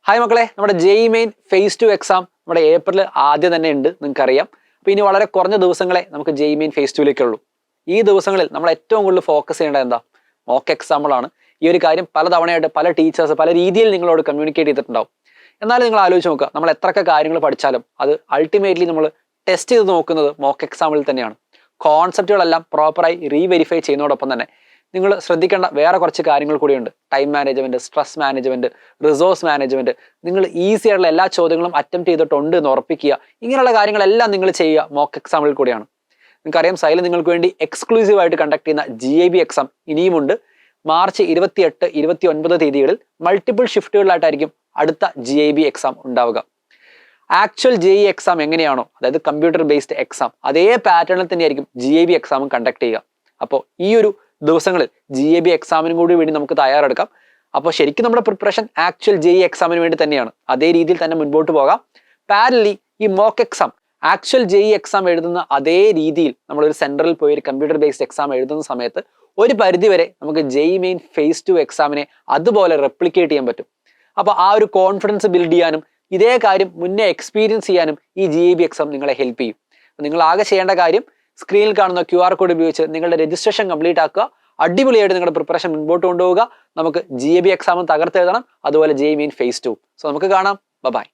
Hi മക്കളെ, നമ്മുടെ JEE main face 2 exam നമ്മുടെ ഏപ്രിൽ ആദ്യം തന്നെ ഉണ്ട്, നിങ്ങൾക്കറിയാം. അപ്പോൾ ഇനി വളരെ കുറഞ്ഞ ദിവസങ്ങളെ നമുക്ക് ജെഇ മെയിൻ ഫേസ് 2ലേക്കുള്ളൂ. ഈ ദിവസങ്ങളിൽ നമ്മൾ ഏറ്റവും കൂടുതൽ ഫോക്കസ് ചെയ്യേണ്ടത് എന്താ? മോക്ക് എക്സാമ്പിളാണ്. ഈ ഒരു കാര്യം പല തവണയായിട്ട് പല ടീച്ചേഴ്സ് പല രീതിയിൽ നിങ്ങളോട് കമ്മ്യൂണിക്കേറ്റ് ചെയ്തിട്ടുണ്ടാവും. എന്നാലും നിങ്ങൾ ആലോചിച്ച് നോക്കുക, നമ്മൾ എത്രയൊക്കെ കാര്യങ്ങൾ പഠിച്ചാലും അത് അൾട്ടിമേറ്റ്ലി നമ്മൾ ടെസ്റ്റ് ചെയ്ത് നോക്കുന്നത് മോക്ക് എക്സാമിൽ തന്നെയാണ്. കോൺസെപ്റ്റുകളെല്ലാം പ്രോപ്പറായി റീവെരിഫൈ ചെയ്യുന്നതോടൊപ്പം തന്നെ നിങ്ങൾ ശ്രദ്ധിക്കേണ്ട വേറെ കുറച്ച് കാര്യങ്ങൾ കൂടിയുണ്ട്. Time management, stress management, resource management. നിങ്ങൾ ഈസി ആയിട്ടുള്ള എല്ലാ ചോദ്യങ്ങളും അറ്റംപ്റ്റ് ചെയ്തിട്ടുണ്ട് എന്ന് ഉറപ്പിക്കുക. ഇങ്ങനെയുള്ള കാര്യങ്ങളെല്ലാം നിങ്ങൾ ചെയ്യുക മോക്ക് എക്സാമിൽ കൂടിയാണ്. നിങ്ങൾക്കറിയാം, സൈല നിങ്ങൾക്ക് വേണ്ടി എക്സ്ക്ലൂസീവ് ആയിട്ട് കണ്ടക്ട് ചെയ്യുന്ന GIB എക്സാം ഇനിയുമുണ്ട്. മാർച്ച് 28, 29 തീയതികളിൽ മൾട്ടിപ്പിൾ ഷിഫ്റ്റുകളിലായിട്ടായിരിക്കും അടുത്ത GIB എക്സാം ഉണ്ടാവുക. ആക്ച്വൽ JEE എക്സാം എങ്ങനെയാണോ, അതായത് കമ്പ്യൂട്ടർ ബേസ്ഡ് എക്സാം, അതേ പാറ്റേണിൽ തന്നെയായിരിക്കും GIB എക്സാമും കണ്ടക്ട് ചെയ്യുക. അപ്പോൾ ഈ ഒരു ദിവസങ്ങളിൽ GIB എക്സാമിനും കൂടി വേണ്ടി നമുക്ക് തയ്യാറെടുക്കാം. അപ്പോൾ ശരിക്കും നമ്മുടെ പ്രിപ്പറേഷൻ ആക്ച്വൽ JEE എക്സാമിന് വേണ്ടി തന്നെയാണ്. അതേ രീതിയിൽ തന്നെ മുൻപോട്ട് പോകാം. പാരലി ഈ mock exam, actual JEE exam എഴുതുന്ന അതേ രീതിയിൽ നമ്മളൊരു സെൻറ്ററിൽ പോയി ഒരു കമ്പ്യൂട്ടർ ബേസ്ഡ് എക്സാം എഴുതുന്ന സമയത്ത് ഒരു പരിധിവരെ നമുക്ക് JEE മെയിൻ ഫേസ് 2 എക്സാമിനെ അതുപോലെ റെപ്ലിക്കേറ്റ് ചെയ്യാൻ പറ്റും. അപ്പോൾ ആ ഒരു കോൺഫിഡൻസ് ബിൽഡ് ചെയ്യാനും ഇതേ കാര്യം മുന്നേ എക്സ്പീരിയൻസ് ചെയ്യാനും ഈ GIB എക്സാം നിങ്ങളെ ഹെൽപ്പ് ചെയ്യും. നിങ്ങൾ ആകെ ചെയ്യേണ്ട കാര്യം, സ്ക്രീനിൽ കാണുന്ന QR കോഡ് ഉപയോഗിച്ച് നിങ്ങളുടെ രജിസ്ട്രേഷൻ കംപ്ലീറ്റ് ആക്കുക. അടിപൊളിയായിട്ട് നിങ്ങളുടെ പ്രിപ്പറേഷൻ മുൻപോട്ട് കൊണ്ടുപോവുക. നമുക്ക് GIB എക്സാമും തകർത്തെഴുതണം, അതുപോലെ JEE മെയിൻ ഫേസ് 2. സോ നമുക്ക് കാണാം. ബൈ.